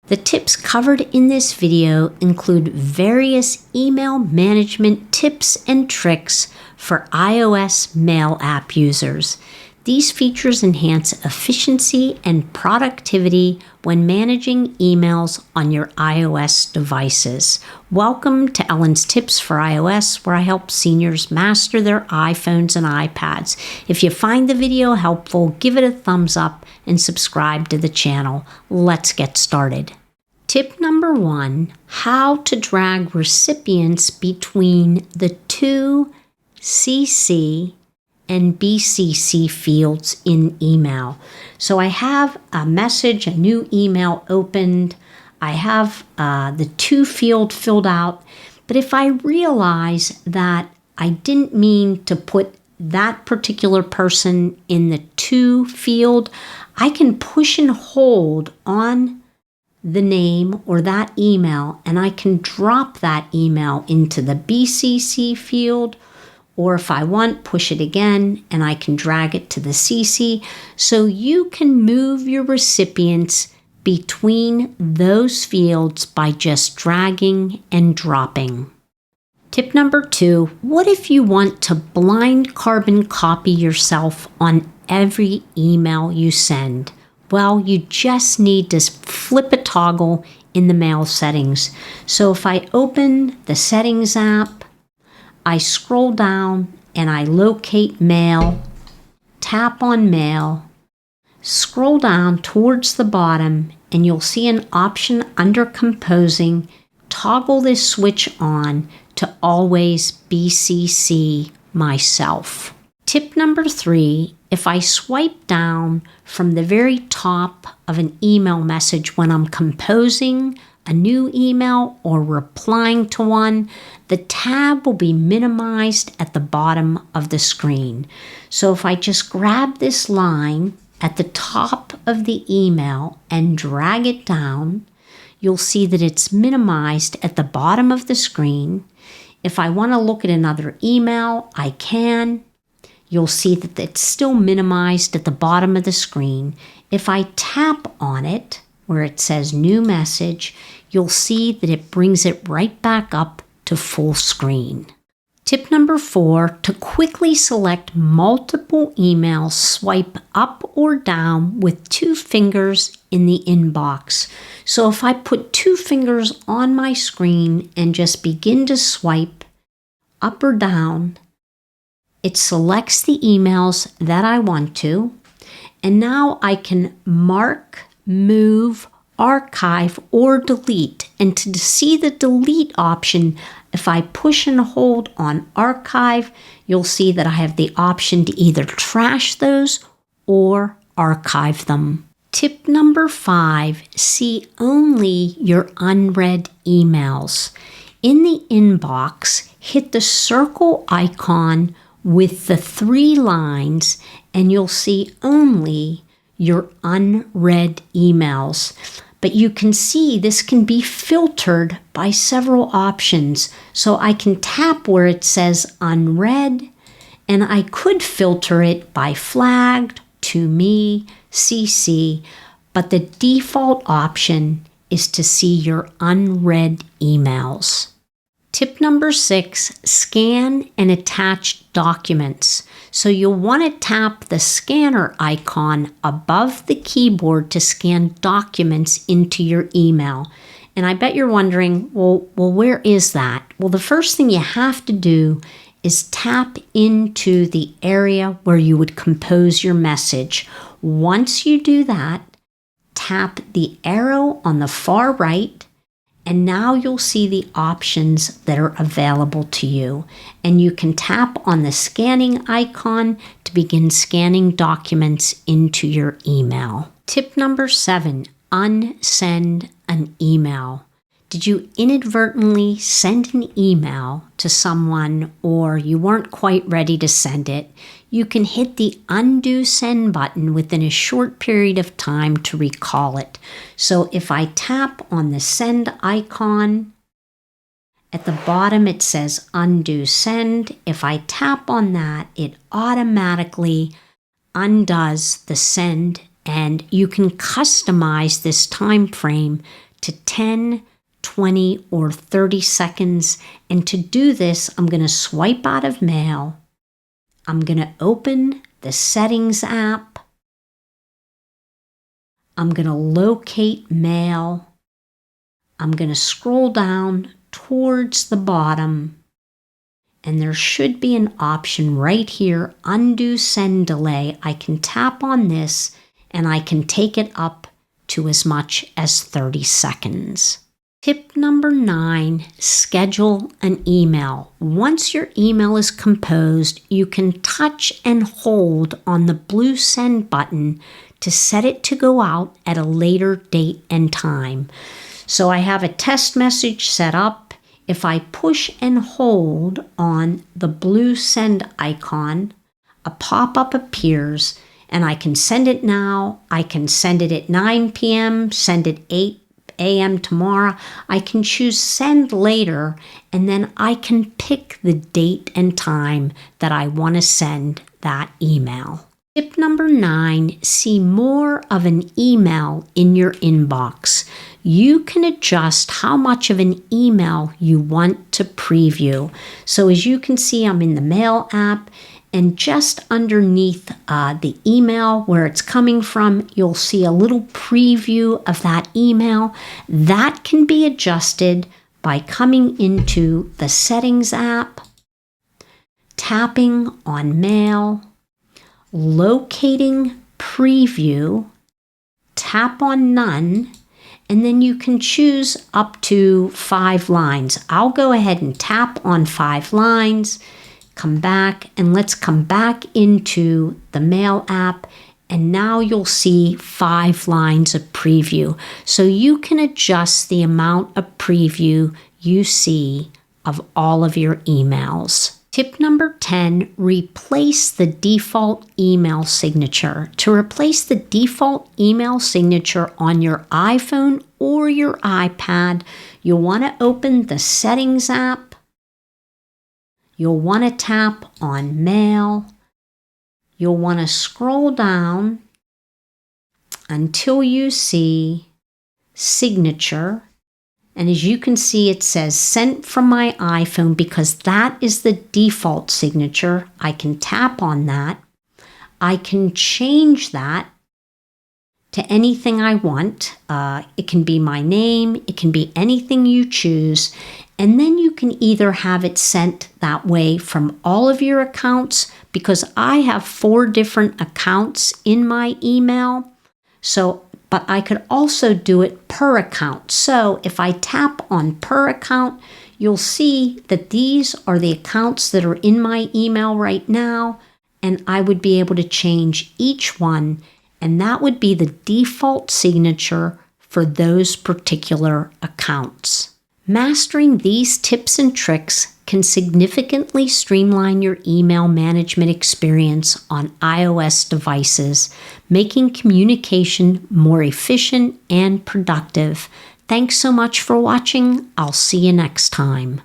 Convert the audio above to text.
The tips covered in this video include various email management tips and tricks for iOS mail app users. These features enhance efficiency and productivity when managing emails on your iOS devices. Welcome to Ellen's Tips for iOS, where I help seniors master their iPhones and iPads. If you find the video helpful, give it a thumbs up and subscribe to the channel. Let's get started. Tip number 1, how to drag recipients between the two CC and BCC fields in email. So I have a message, a new email opened. I have the to field filled out. But if I realize that I didn't mean to put that particular person in the to field, I can push and hold on the name or that email, and I can drop that email into the BCC field. Or if I want, push it again and I can drag it to the CC. So you can move your recipients between those fields by just dragging and dropping. Tip number 2, what if you want to blind carbon copy yourself on every email you send? Well, you just need to flip a toggle in the mail settings. So if I open the settings app, I scroll down and I locate mail, tap on mail, scroll down towards the bottom, and you'll see an option under composing. Toggle this switch on to always BCC myself. Tip number 3, if I swipe down from the very top of an email message when I'm composing a new email or replying to one, the tab will be minimized at the bottom of the screen. So if I just grab this line at the top of the email and drag it down, you'll see that it's minimized at the bottom of the screen. If I want to look at another email, I can. You'll see that it's still minimized at the bottom of the screen. If I tap on it, where it says new message, you'll see that it brings it right back up to full screen. Tip number 4, to quickly select multiple emails, swipe up or down with 2 fingers in the inbox. So if I put 2 fingers on my screen and just begin to swipe up or down, it selects the emails that I want to, and now I can mark, move, archive, or delete. And to see the delete option, if I push and hold on archive, you'll see that I have the option to either trash those or archive them. Tip number 5, see only your unread emails. In the inbox, hit the circle icon with the 3 lines and you'll see only your unread emails. But you can see this can be filtered by several options. So I can tap where it says unread, and I could filter it by flagged, to me, CC, but the default option is to see your unread emails. Tip number 6, scan and attach documents. So you'll want to tap the scanner icon above the keyboard to scan documents into your email. And I bet you're wondering, well, where is that? Well, the first thing you have to do is tap into the area where you would compose your message. Once you do that, tap the arrow on the far right, and now you'll see the options that are available to you. And you can tap on the scanning icon to begin scanning documents into your email. Tip number 7, unsend an email. Did you inadvertently send an email to someone or you weren't quite ready to send it? You can hit the undo send button within a short period of time to recall it. So if I tap on the send icon, at the bottom it says undo send. If I tap on that, it automatically undoes the send, and you can customize this time frame to 10, 20, or 30 seconds. And to do this, I'm going to swipe out of Mail. I'm going to open the Settings app. I'm going to locate Mail. I'm going to scroll down towards the bottom. And there should be an option right here, Undo Send Delay. I can tap on this and I can take it up to as much as 30 seconds. Tip number 9, schedule an email. Once your email is composed, you can touch and hold on the blue send button to set it to go out at a later date and time. So I have a test message set up. If I push and hold on the blue send icon, a pop-up appears and I can send it now. I can send it at 9 p.m., send it 8 a.m. tomorrow. I can choose send later, and then I can pick the date and time that I want to send that email. Tip number 9, see more of an email in your inbox. You can adjust how much of an email you want to preview. So as you can see, I'm in the Mail app, and just underneath the email where it's coming from, you'll see a little preview of that email. That can be adjusted by coming into the Settings app, tapping on Mail, locating Preview, tap on None, and then you can choose up to 5 lines. I'll go ahead and tap on 5 lines, come back, and let's come back into the Mail app, and now you'll see 5 lines of preview. So you can adjust the amount of preview you see of all of your emails. Tip number 10, replace the default email signature. To replace the default email signature on your iPhone or your iPad, you'll want to open the Settings app. You'll want to tap on Mail. You'll want to scroll down until you see Signature. And as you can see, it says sent from my iPhone because that is the default signature. I can tap on that. I can change that to anything I want. It can be my name. It can be anything you choose. And then you can either have it sent that way from all of your accounts, because I have 4 different accounts in my email. But I could also do it per account. So if I tap on per account, you'll see that these are the accounts that are in my email right now, and I would be able to change each one, and that would be the default signature for those particular accounts. Mastering these tips and tricks can significantly streamline your email management experience on iOS devices, making communication more efficient and productive. Thanks so much for watching. I'll see you next time.